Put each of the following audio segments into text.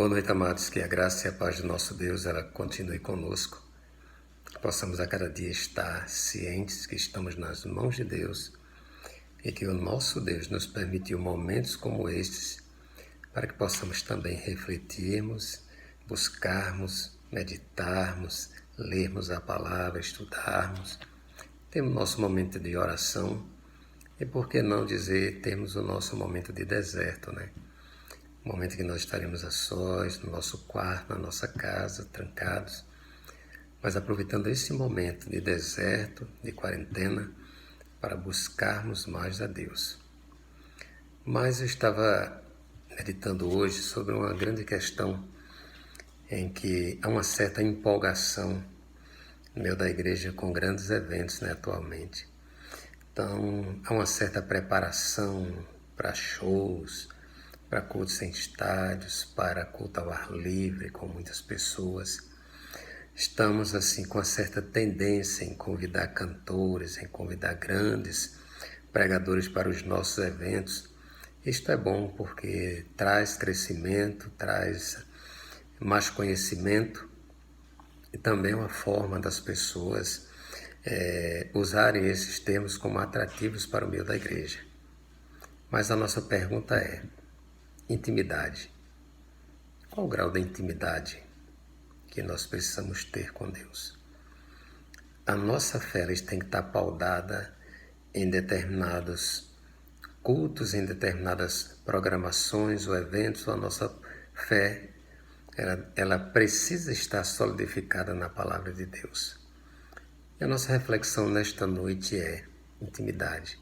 Boa noite, amados, que a graça e a paz do nosso Deus, ela continue conosco, que possamos a cada dia estar cientes que estamos nas mãos de Deus e que o nosso Deus nos permitiu momentos como estes para que possamos também refletirmos, buscarmos, meditarmos, lermos a palavra, estudarmos, temos nosso momento de oração e, por que não dizer, temos o nosso momento de deserto, né? Momento que nós estaremos a sós, no nosso quarto, na nossa casa, trancados, mas aproveitando esse momento de deserto, de quarentena, para buscarmos mais a Deus. Mas eu estava meditando hoje sobre uma grande questão em que há uma certa empolgação no meio da igreja com grandes eventos, né, atualmente. Então, há uma certa preparação para shows, para cultos em estádios, para culto ao ar livre com muitas pessoas. Estamos assim com uma certa tendência em convidar cantores, em convidar grandes pregadores para os nossos eventos. Isto é bom porque traz crescimento, traz mais conhecimento e também uma forma das pessoas usarem esses termos como atrativos para o meio da igreja. Mas a nossa pergunta é: intimidade. Qual o grau da intimidade que nós precisamos ter com Deus? A nossa fé tem que estar paudada em determinados cultos, em determinadas programações ou eventos. A nossa fé ela precisa estar solidificada na palavra de Deus. E a nossa reflexão nesta noite é intimidade.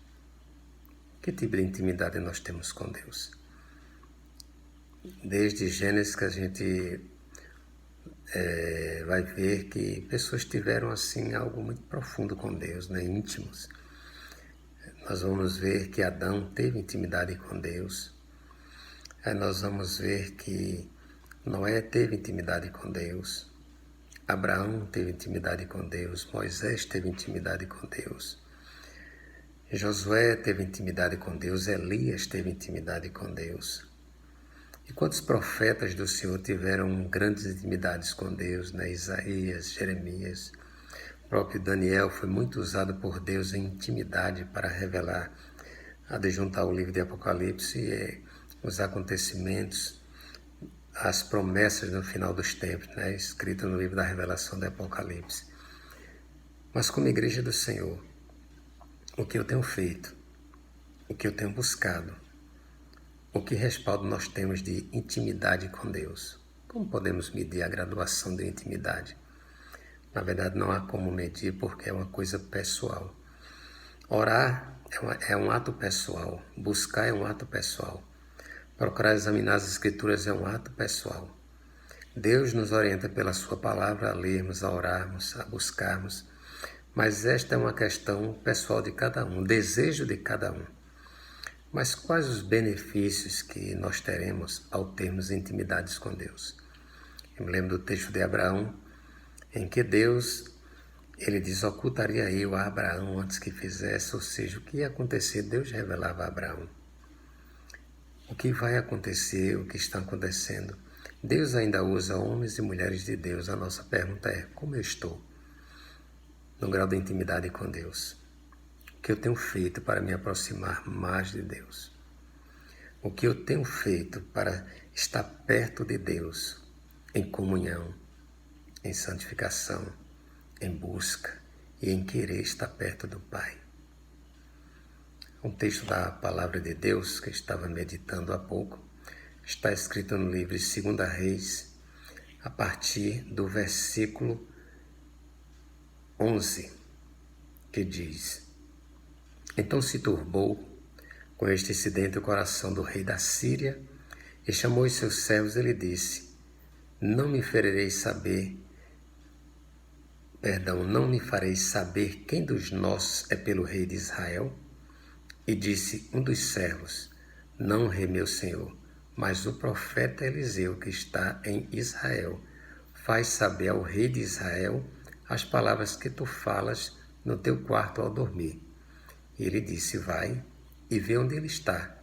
Que tipo de intimidade nós temos com Deus? Desde Gênesis que a gente vai ver que pessoas tiveram assim algo muito profundo com Deus, né? Íntimos. Nós vamos ver que Adão teve intimidade com Deus. Aí nós vamos ver que Noé teve intimidade com Deus. Abraão teve intimidade com Deus. Moisés teve intimidade com Deus. Josué teve intimidade com Deus. Elias teve intimidade com Deus. E quantos profetas do Senhor tiveram grandes intimidades com Deus, né? Isaías, Jeremias, o próprio Daniel foi muito usado por Deus em intimidade para revelar, adjuntar o livro de Apocalipse os acontecimentos, as promessas no final dos tempos, né? Escrito no livro da Revelação do Apocalipse. Mas como igreja do Senhor, o que eu tenho feito, o que eu tenho buscado, o que respaldo nós temos de intimidade com Deus? Como podemos medir a graduação de intimidade? Na verdade, não há como medir porque é uma coisa pessoal. Orar é um ato pessoal. Buscar é um ato pessoal. Procurar examinar as Escrituras é um ato pessoal. Deus nos orienta pela sua palavra a lermos, a orarmos, a buscarmos. Mas esta é uma questão pessoal de cada um, desejo de cada um. Mas quais os benefícios que nós teremos ao termos intimidades com Deus? Eu me lembro do texto de Abraão, em que Deus, ele diz, ocultaria eu a Abraão antes que fizesse, ou seja, o que ia acontecer, Deus revelava a Abraão. O que vai acontecer, o que está acontecendo. Deus ainda usa homens e mulheres de Deus. A nossa pergunta é: como eu estou no grau de intimidade com Deus? O que eu tenho feito para me aproximar mais de Deus? O que eu tenho feito para estar perto de Deus, em comunhão, em santificação, em busca e em querer estar perto do Pai? Um texto da Palavra de Deus que estava meditando há pouco está escrito no livro de 2 Reis, a partir do versículo 11, que diz: Então se turbou com este incidente o coração do rei da Síria e chamou os seus servos e lhe disse: Não me fareis saber quem dos nossos é pelo rei de Israel? E disse um dos servos: Não, rei meu senhor, mas o profeta Eliseu, que está em Israel, faz saber ao rei de Israel as palavras que tu falas no teu quarto ao dormir. E ele disse: Vai e vê onde ele está,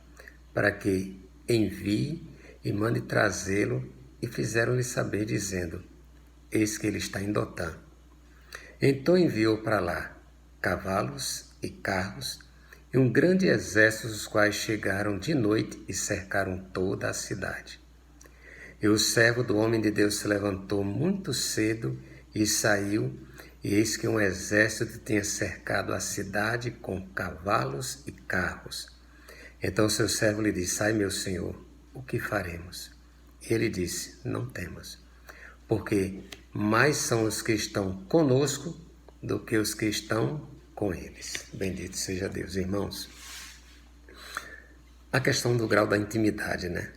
para que envie e mande trazê-lo e fizeram-lhe saber, dizendo: eis que ele está em Dotã. Então enviou para lá cavalos e carros e um grande exército, os quais chegaram de noite e cercaram toda a cidade. E o servo do homem de Deus se levantou muito cedo e saiu, e eis que um exército tinha cercado a cidade com cavalos e carros. Então seu servo lhe disse: ai, meu senhor, o que faremos? E ele disse: não temas, porque mais são os que estão conosco do que os que estão com eles. Bendito seja Deus, irmãos. A questão do grau da intimidade, né?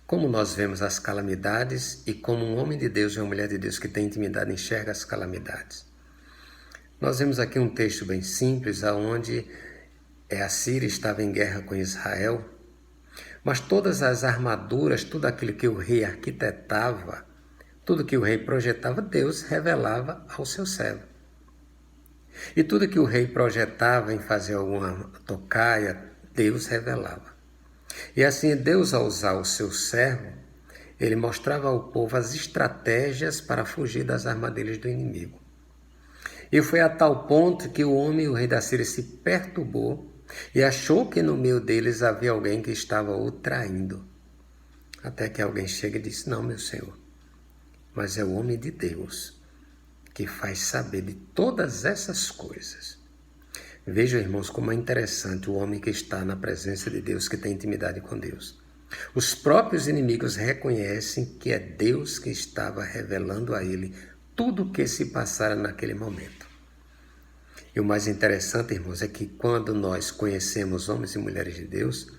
Como nós vemos as calamidades e como um homem de Deus e uma mulher de Deus que tem intimidade enxerga as calamidades. Nós vemos aqui um texto bem simples, onde a Síria estava em guerra com Israel, mas todas as armaduras, tudo aquilo que o rei arquitetava, tudo que o rei projetava, Deus revelava ao seu servo. E tudo que o rei projetava em fazer alguma tocaia, Deus revelava. E assim, Deus, ao usar o seu servo, ele mostrava ao povo as estratégias para fugir das armadilhas do inimigo. E foi a tal ponto que o homem, o rei da Síria, se perturbou e achou que no meio deles havia alguém que estava o traindo. Até que alguém chega e disse: não, meu senhor, mas é o homem de Deus que faz saber de todas essas coisas. Vejam, irmãos, como é interessante o homem que está na presença de Deus, que tem intimidade com Deus. Os próprios inimigos reconhecem que é Deus que estava revelando a ele tudo o que se passara naquele momento. E o mais interessante, irmãos, é que quando nós conhecemos homens e mulheres de Deus,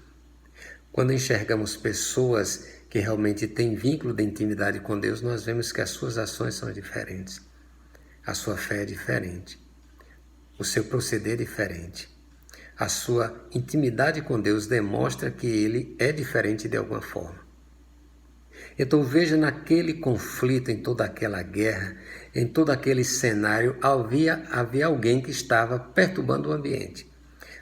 quando enxergamos pessoas que realmente têm vínculo de intimidade com Deus, nós vemos que as suas ações são diferentes. A sua fé é diferente. O seu proceder é diferente. A sua intimidade com Deus demonstra que ele é diferente de alguma forma. Então veja, naquele conflito, em toda aquela guerra, em todo aquele cenário, havia alguém que estava perturbando o ambiente,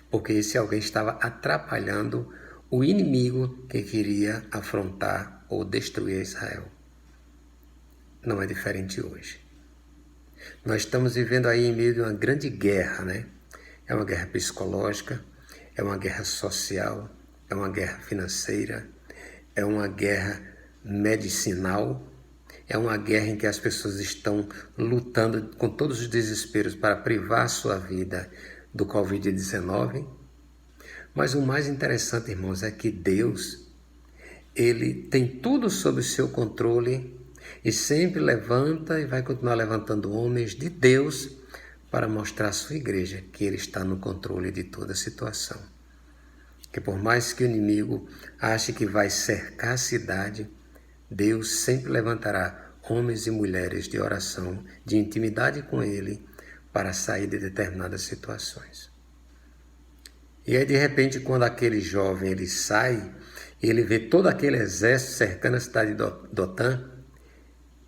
porque esse alguém estava atrapalhando o inimigo que queria afrontar ou destruir Israel. Não é diferente hoje. Nós estamos vivendo aí em meio de uma grande guerra, né? É uma guerra psicológica, é uma guerra social, é uma guerra financeira, é uma guerra medicinal, é uma guerra em que as pessoas estão lutando com todos os desesperos para privar a sua vida do Covid-19. Mas o mais interessante, irmãos, é que Deus, ele tem tudo sob o seu controle e sempre levanta e vai continuar levantando homens de Deus para mostrar à sua igreja que ele está no controle de toda a situação. Que por mais que o inimigo ache que vai cercar a cidade, Deus sempre levantará homens e mulheres de oração, de intimidade com ele, para sair de determinadas situações. E aí, de repente, quando aquele jovem ele sai, ele vê todo aquele exército cercando a cidade de Dotã,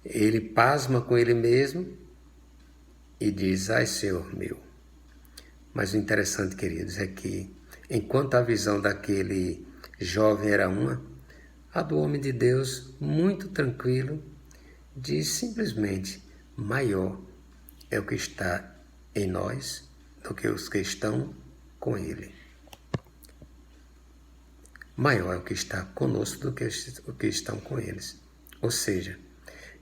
ele pasma com ele mesmo e diz: ai, Senhor meu. Mas o interessante, queridos, é que enquanto a visão daquele jovem era uma, a do homem de Deus, muito tranquilo, diz simplesmente: maior é o que está em nós do que os que estão com ele. Maior é o que está conosco do que os que estão com eles. Ou seja,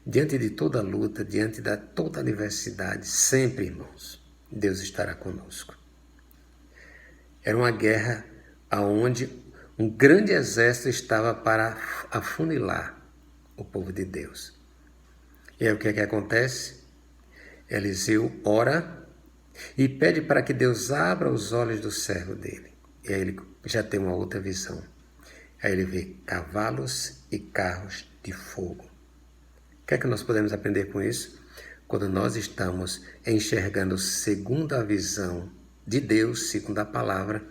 diante de toda luta, diante de toda adversidade, sempre, irmãos, Deus estará conosco. Era uma guerra onde um grande exército estava para afunilar o povo de Deus. E aí o que é que acontece? Eliseu ora e pede para que Deus abra os olhos do servo dele. E aí ele já tem uma outra visão. Aí ele vê cavalos e carros de fogo. O que é que nós podemos aprender com isso? Quando nós estamos enxergando segundo a visão de Deus, segundo a palavra,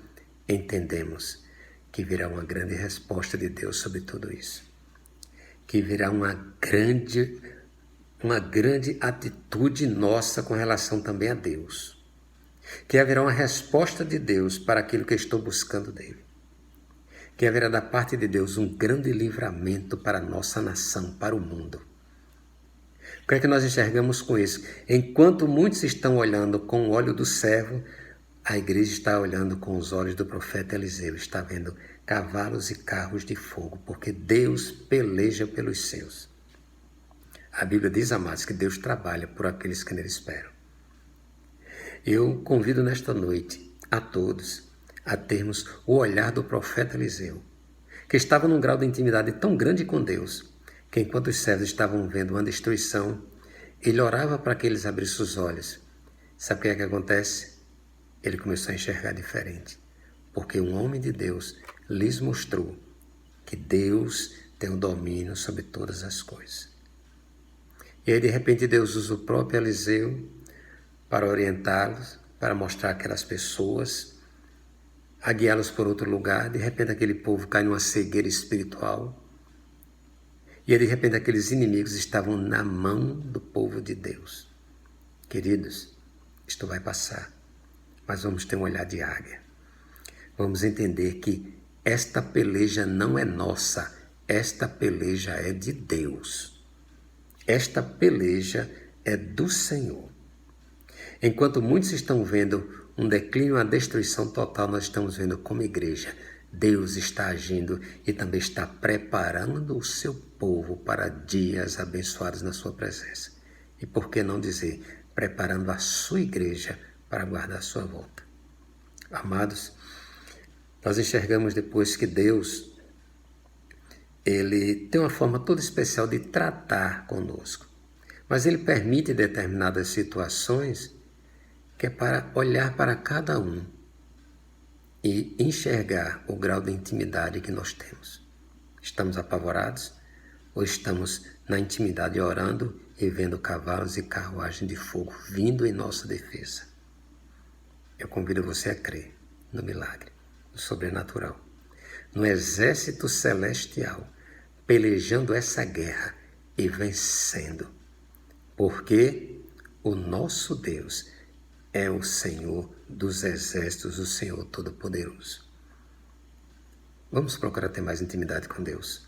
entendemos que virá uma grande resposta de Deus sobre tudo isso. Que virá uma grande atitude nossa com relação também a Deus. Que haverá uma resposta de Deus para aquilo que eu estou buscando dele. que haverá da parte de Deus um grande livramento para a nossa nação, para o mundo. O que é que nós enxergamos com isso? Enquanto muitos estão olhando com o olho do servo, a igreja está olhando com os olhos do profeta Eliseu, está vendo cavalos e carros de fogo, porque Deus peleja pelos seus. A Bíblia diz, amados, que Deus trabalha por aqueles que nele esperam. Eu convido nesta noite a todos a termos o olhar do profeta Eliseu, que estava num grau de intimidade tão grande com Deus, que enquanto os servos estavam vendo uma destruição, ele orava para que eles abrissem os olhos. Sabe o que é que acontece? Ele começou a enxergar diferente, porque um homem de Deus lhes mostrou que Deus tem o domínio sobre todas as coisas. E aí, de repente, Deus usa o próprio Eliseu para orientá-los, para mostrar aquelas pessoas, a guiá-los por outro lugar. De repente, aquele povo cai numa cegueira espiritual. E aí, de repente, aqueles inimigos estavam na mão do povo de Deus. Queridos, isto vai passar, mas vamos ter um olhar de águia. Vamos entender que esta peleja não é nossa, esta peleja é de Deus. Esta peleja é do Senhor. Enquanto muitos estão vendo um declínio, uma destruição total, nós estamos vendo como igreja, Deus está agindo e também está preparando o seu povo para dias abençoados na sua presença. E por que não dizer, preparando a sua igreja para aguardar a sua volta. Amados, nós enxergamos depois que Deus, Ele tem uma forma toda especial de tratar conosco. Mas Ele permite determinadas situações que é para olhar para cada um e enxergar o grau de intimidade que nós temos. Estamos apavorados ou estamos na intimidade orando e vendo cavalos e carruagem de fogo vindo em nossa defesa? Eu convido você a crer no milagre, no sobrenatural, no exército celestial, pelejando essa guerra e vencendo, porque o nosso Deus é o Senhor dos exércitos, o Senhor Todo-Poderoso. Vamos procurar ter mais intimidade com Deus.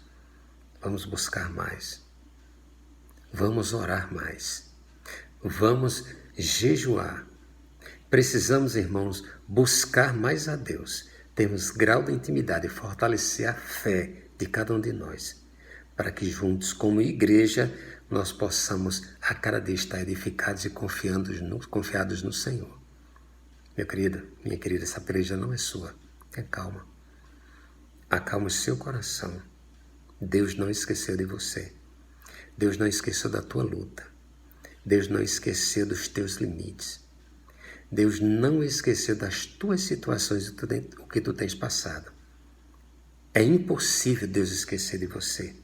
Vamos buscar mais. Vamos orar mais. Vamos jejuar. Precisamos, irmãos, buscar mais a Deus. Temos grau de intimidade e fortalecer a fé de cada um de nós, para que juntos, como igreja, nós possamos a cada dia estar edificados e confiados no Senhor. Meu querido, minha querida, essa peleja não é sua. Tenha calma. Acalma o seu coração. Deus não esqueceu de você. Deus não esqueceu da tua luta. Deus não esqueceu dos teus limites. Deus não esqueceu das tuas situações e o que tu tens passado. É impossível Deus esquecer de você.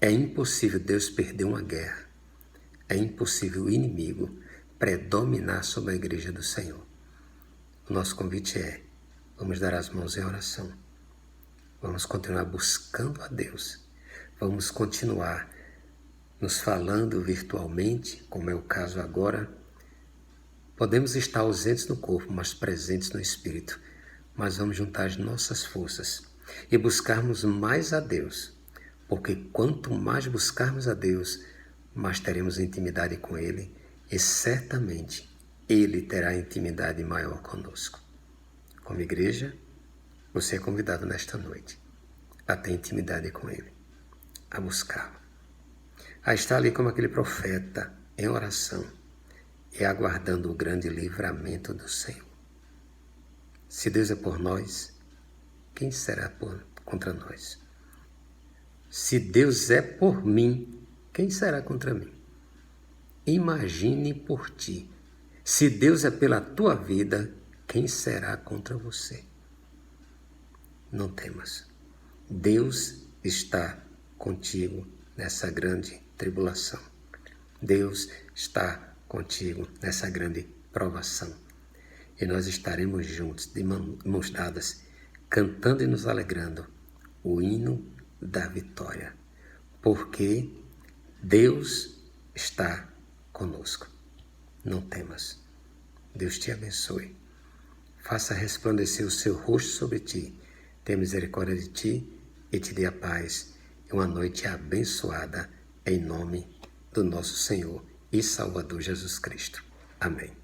É impossível Deus perder uma guerra. É impossível o inimigo predominar sobre a igreja do Senhor. O nosso convite é, vamos dar as mãos em oração. Vamos continuar buscando a Deus. Vamos continuar nos falando virtualmente, como é o caso agora. Podemos estar ausentes no corpo, mas presentes no espírito. Mas vamos juntar as nossas forças e buscarmos mais a Deus. Porque quanto mais buscarmos a Deus, mais teremos intimidade com Ele e certamente Ele terá intimidade maior conosco. Como igreja, você é convidado nesta noite a ter intimidade com Ele, a buscá-lo, a estar ali como aquele profeta em oração e aguardando o grande livramento do Senhor. Se Deus é por nós, quem será contra nós? Se Deus é por mim, quem será contra mim? Imagine por ti. Se Deus é pela tua vida, quem será contra você? Não temas. Deus está contigo nessa grande tribulação. Deus está contigo nessa grande provação. E nós estaremos juntos, de mãos dadas, cantando e nos alegrando o hino da vitória, porque Deus está conosco. Não temas. Deus te abençoe. Faça resplandecer o seu rosto sobre ti, tenha misericórdia de ti e te dê a paz e uma noite abençoada em nome do nosso Senhor e Salvador Jesus Cristo. Amém.